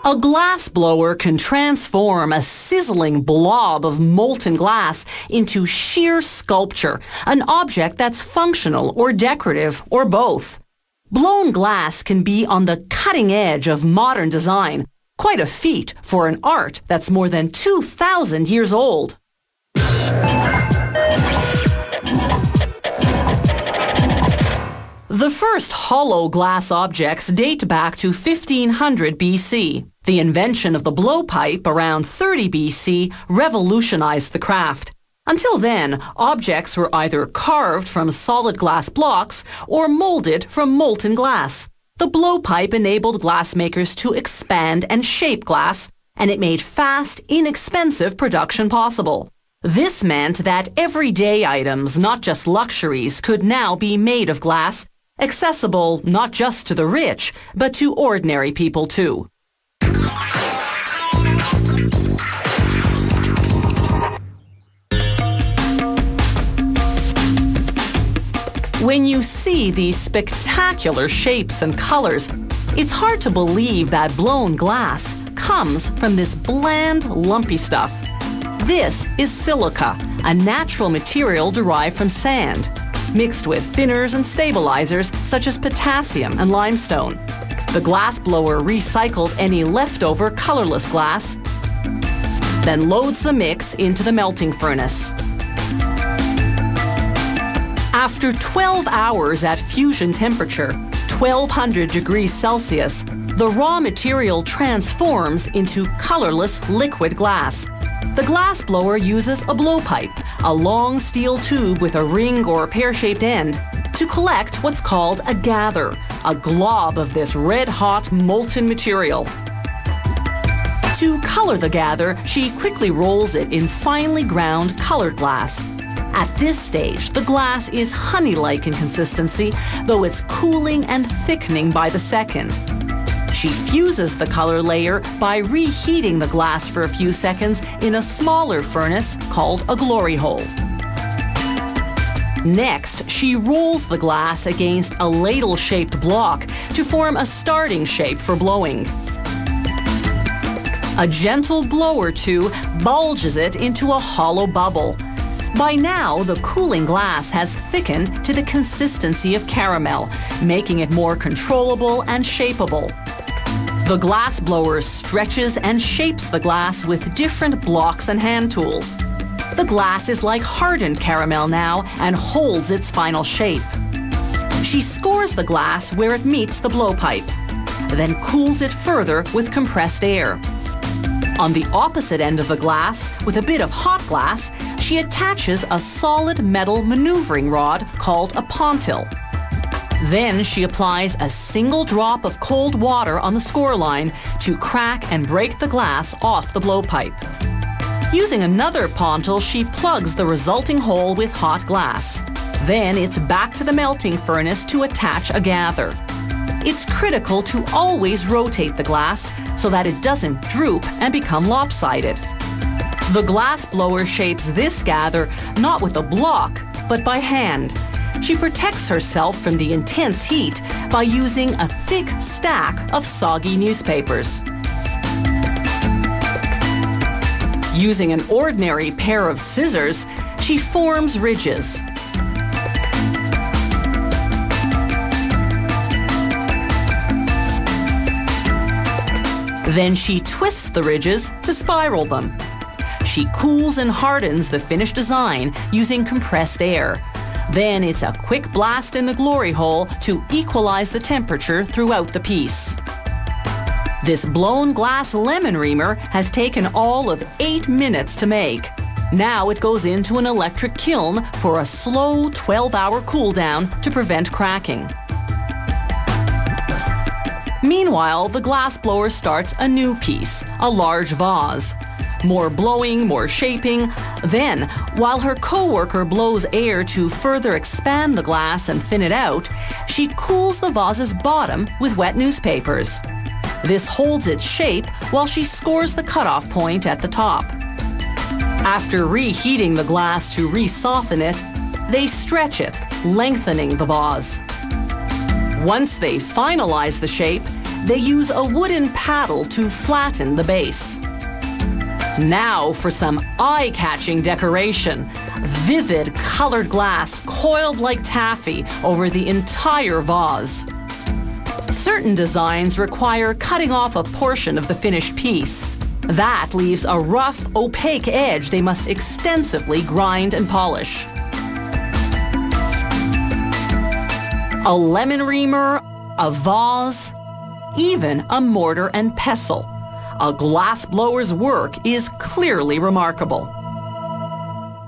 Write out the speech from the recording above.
A glass blower can transform a sizzling blob of molten glass into sheer sculpture, an object that's functional or decorative or both. Blown glass can be on the cutting edge of modern design, quite a feat for an art that's more than 2,000 years old. The first hollow glass objects date back to 1500 BC. The invention of the blowpipe around 30 BC revolutionized the craft. Until then, objects were either carved from solid glass blocks or molded from molten glass. The blowpipe enabled glassmakers to expand and shape glass, and it made fast, inexpensive production possible. This meant that everyday items, not just luxuries, could now be made of glass, accessible not just to the rich, but to ordinary people too. When you see these spectacular shapes and colors, it's hard to believe that blown glass comes from this bland, lumpy stuff. This is silica, a natural material derived from sand, mixed with thinners and stabilizers such as potassium and limestone. The glass blower recycles any leftover colorless glass, then loads the mix into the melting furnace. After 12 hours at fusion temperature, 1200 degrees Celsius, the raw material transforms into colorless liquid glass. The glass blower uses a blowpipe, a long steel tube with a ring or pear-shaped end, to collect what's called a gather, a glob of this red-hot molten material. To color the gather, she quickly rolls it in finely ground colored glass. At this stage, the glass is honey-like in consistency, though it's cooling and thickening by the second. She fuses the color layer by reheating the glass for a few seconds in a smaller furnace called a glory hole. Next, she rolls the glass against a ladle-shaped block to form a starting shape for blowing. A gentle blow or two bulges it into a hollow bubble. By now, the cooling glass has thickened to the consistency of caramel, making it more controllable and shapeable. The glass blower stretches and shapes the glass with different blocks and hand tools. The glass is like hardened caramel now and holds its final shape. She scores the glass where it meets the blowpipe, then cools it further with compressed air. On the opposite end of the glass, with a bit of hot glass, she attaches a solid metal maneuvering rod called a pontil. Then she applies a single drop of cold water on the score line to crack and break the glass off the blowpipe. Using another pontil, she plugs the resulting hole with hot glass. Then it's back to the melting furnace to attach a gather. It's critical to always rotate the glass so that it doesn't droop and become lopsided. The glass blower shapes this gather not with a block, but by hand. She protects herself from the intense heat by using a thick stack of soggy newspapers. Using an ordinary pair of scissors, she forms ridges. Then she twists the ridges to spiral them. She cools and hardens the finished design using compressed air. Then it's a quick blast in the glory hole to equalize the temperature throughout the piece. This blown glass lemon reamer has taken all of 8 minutes to make. Now it goes into an electric kiln for a slow 12-hour cool down to prevent cracking. Meanwhile, the glass blower starts a new piece, a large vase. More blowing, more shaping. Then, while her co-worker blows air to further expand the glass and thin it out, she cools the vase's bottom with wet newspapers. This holds its shape while she scores the cutoff point at the top. After reheating the glass to re-soften it, they stretch it, lengthening the vase. Once they finalize the shape, they use a wooden paddle to flatten the base. Now for some eye-catching decoration. Vivid colored glass coiled like taffy over the entire vase. Certain designs require cutting off a portion of the finished piece. That leaves a rough, opaque edge they must extensively grind and polish. A lemon reamer, a vase, even a mortar and pestle. A glass blower's work is clearly remarkable.